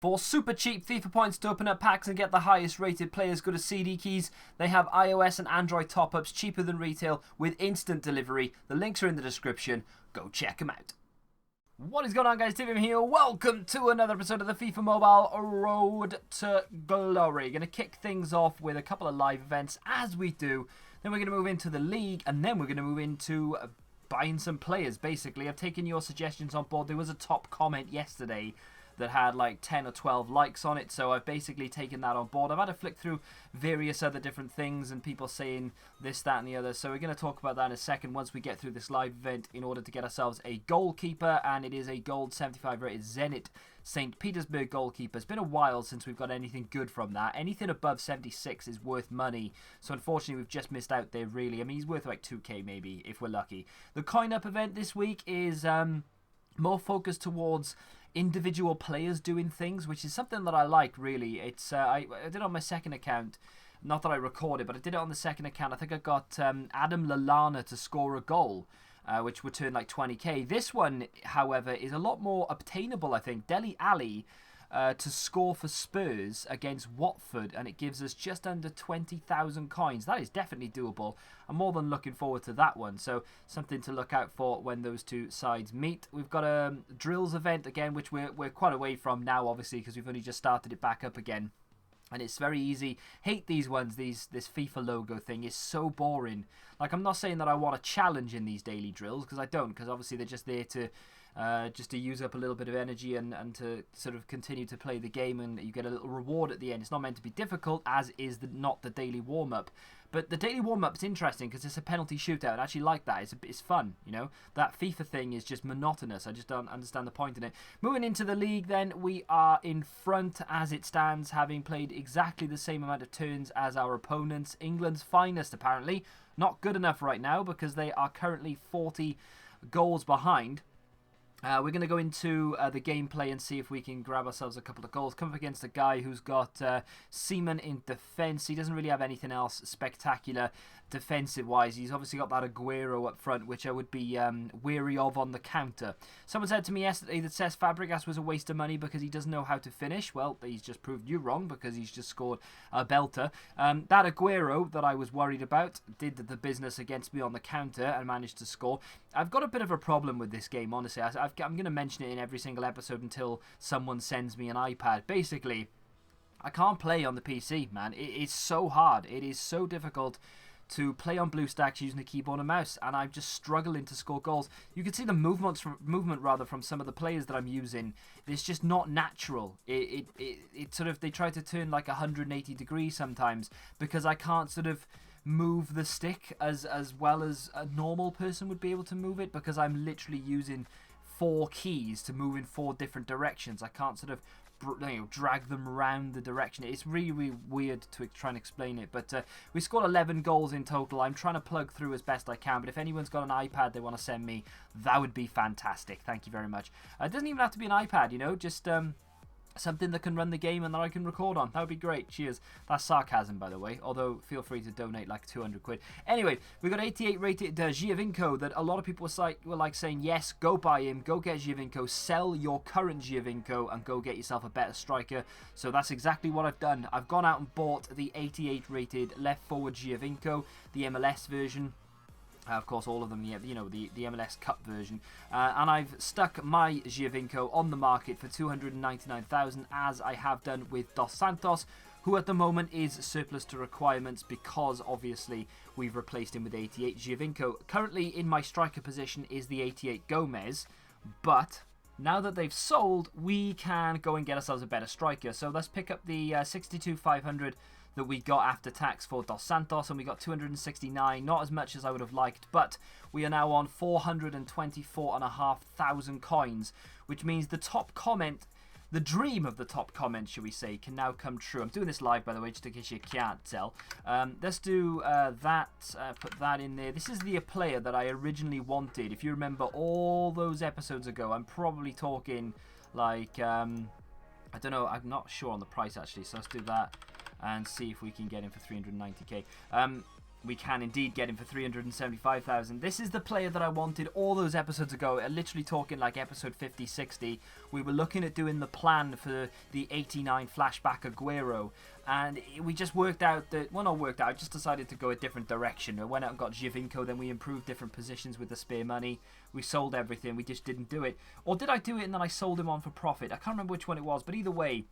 For super cheap FIFA points to open up packs and get the highest rated players, go to CD Keys. They have iOS and Android top-ups cheaper than retail with instant delivery. The links are in the description. Go check them out. What is going on, guys? Tim here. Welcome to another episode of the FIFA Mobile Road to Glory. Going to kick things off with a couple of live events as we do. Then we're going to move into the league and then we're going to move into buying some players, basically. I've taken your suggestions on board. There was a top comment yesterday that had like 10 or 12 likes on it, so I've basically taken that on board. I've had to flick through various other different things and people saying this, that and the other, so we're going to talk about that in a second once we get through this live event in order to get ourselves a goalkeeper, and it is a gold 75 rated Zenit St. Petersburg goalkeeper. It's been a while since we've got anything good from that. Anything above 76 is worth money, so unfortunately we've just missed out there, really. I mean, he's worth like 2k maybe if we're lucky. The coin up event this week is more focused towards individual players doing things, which is something that I like, really. It's I did it on my second account, not that I recorded, but I did it on the second account. I think I got Adam Lallana to score a goal, which would turn like 20k. This one, however, is a lot more obtainable, I think. Alli to score for Spurs against Watford, and it gives us just under 20,000 coins. That is definitely doable. I'm more than looking forward to that one, so something to look out for when those two sides meet. We've got a drills event again, which we're quite away from now, obviously, because we've only just started it back up again. And it's very easy. Hate these ones. This FIFA logo thing is so boring. Like, I'm not saying that I want a challenge in these daily drills, because I don't, because obviously they're just there to use up a little bit of energy and to sort of continue to play the game, and you get a little reward at the end. It's not meant to be difficult, as is not the daily warm-up. But the daily warm-up is interesting because it's a penalty shootout. I actually like that. It's fun, you know. That FIFA thing is just monotonous. I just don't understand the point in it. Moving into the league then, we are in front as it stands, having played exactly the same amount of turns as our opponents. England's finest, apparently. Not good enough right now because they are currently 40 goals behind. We're going to go into the gameplay and see if we can grab ourselves a couple of goals. Come up against a guy who's got Seaman in defence. He doesn't really have anything else spectacular defensive-wise. He's obviously got that Aguero up front, which I would be weary of on the counter. Someone said to me yesterday that Cesc Fabregas was a waste of money because he doesn't know how to finish. Well, he's just proved you wrong because he's just scored a belter. That Aguero that I was worried about did the business against me on the counter and managed to score. I've got a bit of a problem with this game, honestly. I'm going to mention it in every single episode until someone sends me an iPad. Basically, I can't play on the PC, man. It's so hard. It is so difficult to play on BlueStacks using a keyboard and mouse, and I'm just struggling to score goals. You can see the movement from some of the players that I'm using. It's just not natural. It sort of, they try to turn like 180 degrees sometimes because I can't sort of move the stick as well as a normal person would be able to move it, because I'm literally using 4 keys to move in 4 different directions. I can't sort of drag them around the direction. It's really, really weird to try and explain it, but we scored 11 goals in total. I'm trying to plug through as best I can, but if anyone's got an iPad they want to send me, that would be fantastic. Thank you very much. It doesn't even have to be an iPad, you know, just something that can run the game and that I can record on. That would be great. Cheers. That's sarcasm, by the way, although feel free to donate like 200 quid. Anyway, we got 88 rated Giovinco that a lot of people were like saying, yes, go buy him, go get Giovinco, sell your current Giovinco and go get yourself a better striker. So that's exactly what I've done. I've gone out and bought the 88 rated left forward Giovinco, the MLS version. Of course, all of them, you know, the MLS Cup version. And I've stuck my Giovinco on the market for 299,000, as I have done with Dos Santos, who at the moment is surplus to requirements because, obviously, we've replaced him with 88 Giovinco. Currently, in my striker position is the 88 Gomez, but now that they've sold, we can go and get ourselves a better striker. So let's pick up the 62,500 that we got after tax for Dos Santos, and we got 269, not as much as I would have liked, but we are now on 424,500 coins, which means the top comment, the dream of the top comment, shall we say, can now come true. I'm doing this live, by the way, just in case you can't tell. Let's do that, put that in there. This is the player that I originally wanted. If you remember all those episodes ago, I'm probably talking like, I don't know, I'm not sure on the price actually, so let's do that and see if we can get him for 390k. we can indeed get him for 375,000. This is the player that I wanted all those episodes ago. Literally talking like episode 50, 60. We were looking at doing the plan for the 89 flashback Aguero. And we just worked out that, well, not worked out, just decided to go a different direction. We went out and got Giovinco, then we improved different positions with the spare money. We sold everything, we just didn't do it. Or did I do it and then I sold him on for profit? I can't remember which one it was, but either way,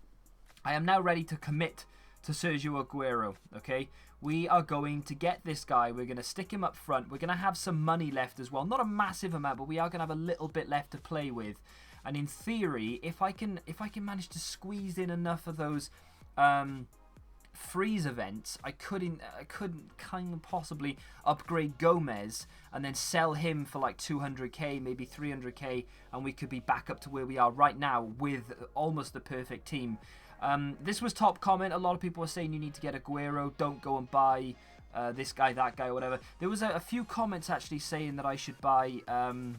I am now ready to commit to Sergio Aguero, okay? We are going to get this guy. We're going to stick him up front. We're going to have some money left as well. Not a massive amount, but we are going to have a little bit left to play with. And in theory, if I can manage to squeeze in enough of those freeze events, I could kind of possibly upgrade Gomez and then sell him for like 200k, maybe 300k, and we could be back up to where we are right now with almost the perfect team. This was top comment. A lot of people were saying you need to get Aguero. Don't go and buy this guy, that guy, or whatever. There was a few comments actually saying that I should buy... can't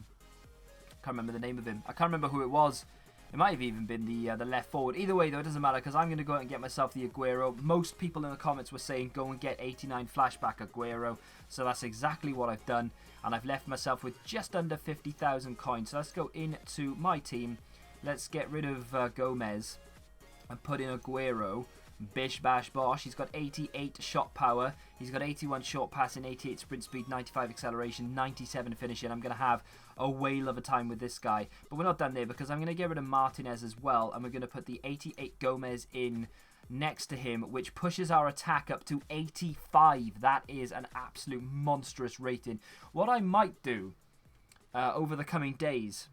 remember the name of him. I can't remember who it was. It might have even been the left forward. Either way, though, it doesn't matter because I'm going to go out and get myself the Aguero. Most people in the comments were saying go and get 89 flashback Aguero. So that's exactly what I've done. And I've left myself with just under 50,000 coins. So let's go into my team. Let's get rid of Gomez and put in Aguero. Bish bash bosh. He's got 88 shot power. He's got 81 short passing, 88 sprint speed, 95 acceleration, 97 finishing. I'm going to have a whale of a time with this guy. But we're not done there because I'm going to get rid of Martinez as well. And we're going to put the 88 Gomez in next to him, which pushes our attack up to 85. That is an absolute monstrous rating. What I might do over the coming days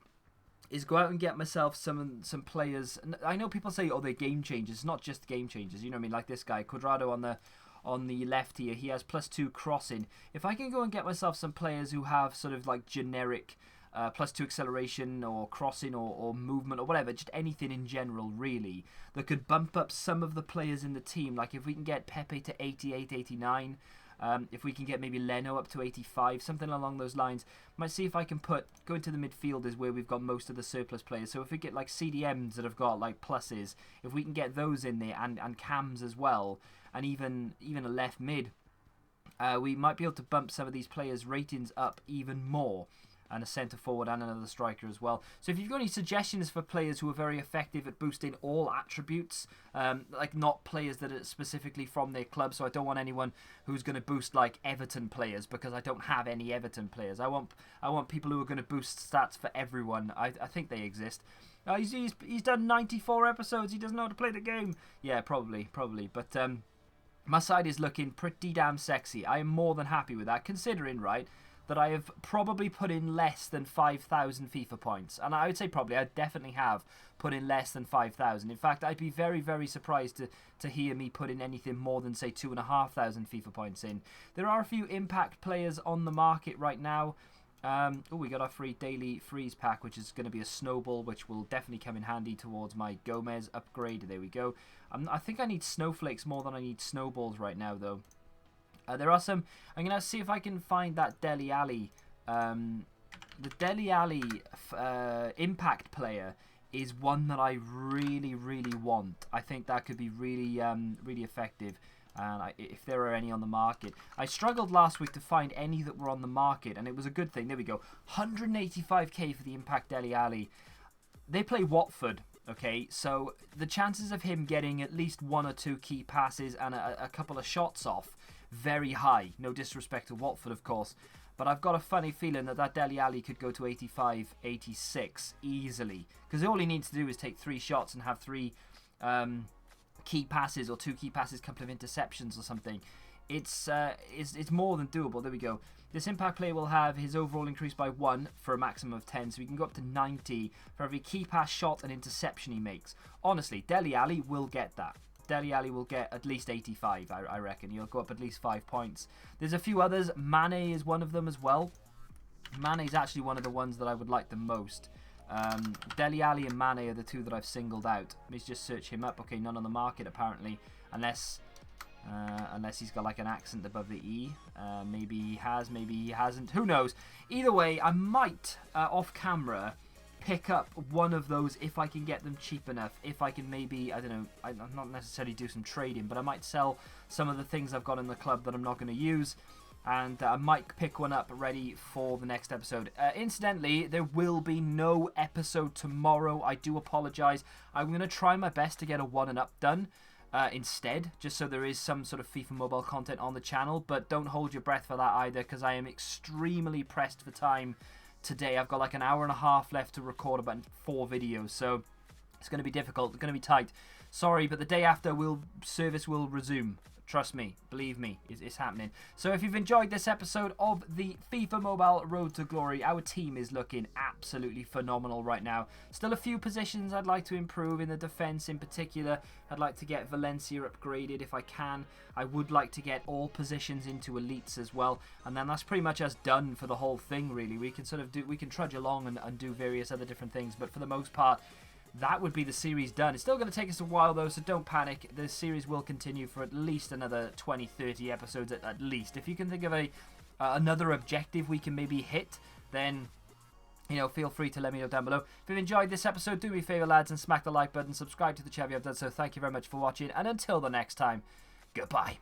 is go out and get myself some players. I know people say, oh, they're game changers. It's not just game changers. You know what I mean? Like this guy, Cuadrado on the left here. He has +2 crossing. If I can go and get myself some players who have sort of like generic +2 acceleration or crossing or movement or whatever, just anything in general, really, that could bump up some of the players in the team. Like if we can get Pepe to 88, 89... if we can get maybe Leno up to 85, something along those lines. Might see if I can go into the midfielders where we've got most of the surplus players. So if we get like CDMs that have got like pluses, if we can get those in there and cams as well, and even a left mid, we might be able to bump some of these players' ratings up even more. And a centre forward and another striker as well. So if you've got any suggestions for players who are very effective at boosting all attributes, like not players that are specifically from their club, so I don't want anyone who's going to boost like Everton players because I don't have any Everton players. I want people who are going to boost stats for everyone. I think they exist. He's done 94 episodes. He doesn't know how to play the game. Yeah, probably. But my side is looking pretty damn sexy. I am more than happy with that, considering, right, that I have probably put in less than 5,000 FIFA points. And I would say probably, I definitely have put in less than 5,000. In fact, I'd be very, very surprised to hear me put in anything more than, say, 2,500 FIFA points in. There are a few impact players on the market right now. We got our free daily freeze pack, which is going to be a snowball, which will definitely come in handy towards my Gomez upgrade. There we go. I think I need snowflakes more than I need snowballs right now, though. There are some... I'm going to see if I can find that Dele Alli. The Dele Alli impact player is one that I really, really want. I think that could be really, really effective. And if there are any on the market. I struggled last week to find any that were on the market, and it was a good thing. There we go. 185k for the impact Dele Alli. They play Watford. Okay, so the chances of him getting at least 1 or 2 key passes and a couple of shots off, very high. No disrespect to Watford, of course. But I've got a funny feeling that Dele Alli could go to 85, 86 easily. Because all he needs to do is take 3 shots and have 3 key passes or 2 key passes, couple of interceptions or something. It's more than doable. There we go. This impact player will have his overall increased by 1 for a maximum of 10. So he can go up to 90 for every key pass, shot and interception he makes. Honestly, Dele Alli will get that. Dele Alli will get at least 85, I reckon. He'll go up at least 5 points. There's a few others. Mane is one of them as well. Mane is actually one of the ones that I would like the most. Dele Alli and Mane are the 2 that I've singled out. Let me just search him up. Okay, none on the market apparently. Unless he's got like an accent above the E. Maybe he has, maybe he hasn't. Who knows? Either way, I might, off camera, pick up one of those if I can get them cheap enough. If I can maybe, I don't know, I'm not necessarily do some trading, but I might sell some of the things I've got in the club that I'm not going to use. and I might pick one up ready for the next episode. Incidentally, there will be no episode tomorrow. I do apologise. I'm going to try my best to get a 1 and up done instead, just so there is some sort of FIFA Mobile content on the channel, but don't hold your breath for that either, because I am extremely pressed for time today. I've got like an hour and a half left to record about 4 videos, so it's going to be difficult. It's going to be tight. Sorry, but the day after service will resume. Trust me, believe me, it's happening. So if you've enjoyed this episode of the FIFA Mobile Road to Glory, our team is looking absolutely phenomenal right now. Still a few positions I'd like to improve in the defence in particular. I'd like to get Valencia upgraded if I can. I would like to get all positions into elites as well. And then that's pretty much us done for the whole thing, really. We can trudge along and do various other different things, but for the most part, that would be the series done. It's still going to take us a while though, so don't panic. The series will continue for at least another 20-30 episodes at least. If you can think of another objective we can maybe hit, then feel free to let me know down below. If you've enjoyed this episode, do me a favour, lads, and smack the like button. Subscribe to the channel if you have done so. Thank you very much for watching, and until the next time, goodbye.